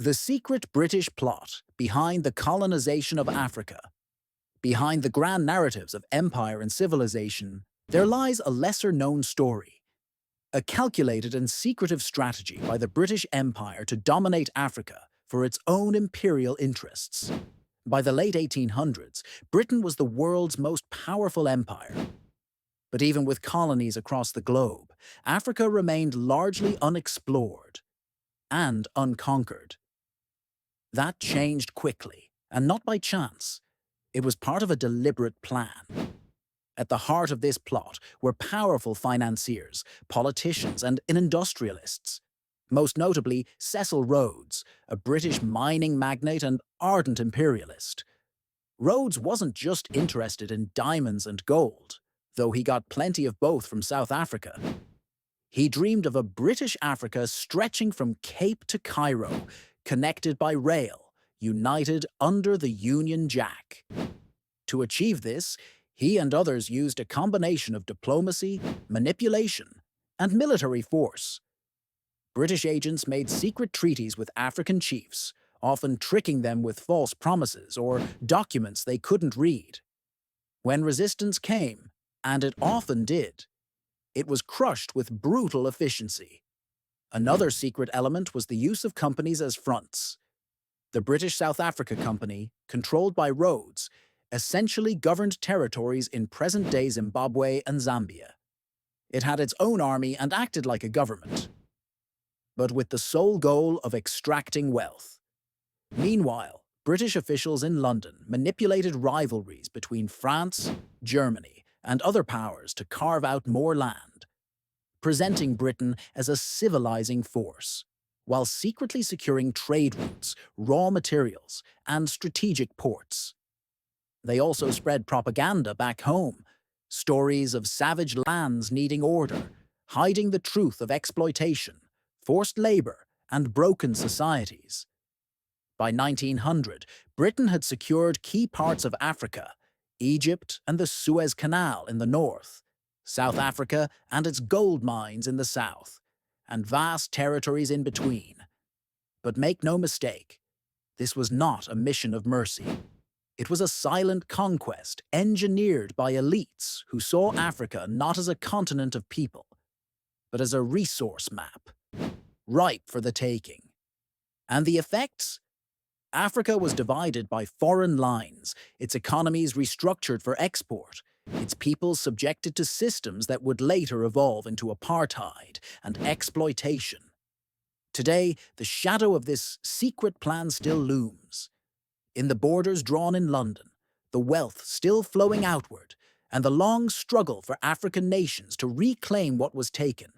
The secret British plot behind the colonization of Africa. Behind the grand narratives of empire and civilization, there lies a lesser-known story. A calculated and secretive strategy by the British Empire to dominate Africa for its own imperial interests. By the late 1800s, Britain was the world's most powerful empire. But even with colonies across the globe, Africa remained largely unexplored and unconquered. That changed quickly, and not by chance. It was part of a deliberate plan. At the heart of this plot were powerful financiers, politicians, and industrialists. Most notably, Cecil Rhodes, a British mining magnate and ardent imperialist. Rhodes wasn't just interested in diamonds and gold, though he got plenty of both from South Africa. He dreamed of a British Africa stretching from Cape to Cairo, connected by rail, united under the Union Jack. To achieve this, he and others used a combination of diplomacy, manipulation, and military force. British agents made secret treaties with African chiefs, often tricking them with false promises or documents they couldn't read. When resistance came, and it often did, it was crushed with brutal efficiency. Another secret element was the use of companies as fronts. The British South Africa Company, controlled by Rhodes, essentially governed territories in present-day Zimbabwe and Zambia. It had its own army and acted like a government, but with the sole goal of extracting wealth. Meanwhile, British officials in London manipulated rivalries between France, Germany, and other powers to carve out more land, presenting Britain as a civilizing force, while secretly securing trade routes, raw materials, and strategic ports. They also spread propaganda back home, stories of savage lands needing order, hiding the truth of exploitation, forced labor, and broken societies. By 1900, Britain had secured key parts of Africa, Egypt and the Suez Canal in the north, South Africa and its gold mines in the south, and vast territories in between. But make no mistake, this was not a mission of mercy. It was a silent conquest engineered by elites who saw Africa not as a continent of people, but as a resource map, ripe for the taking. And the effects? Africa was divided by foreign lines, its economies restructured for export, its peoples subjected to systems that would later evolve into apartheid and exploitation. Today, the shadow of this secret plan still looms. In the borders drawn in London, the wealth still flowing outward, and the long struggle for African nations to reclaim what was taken.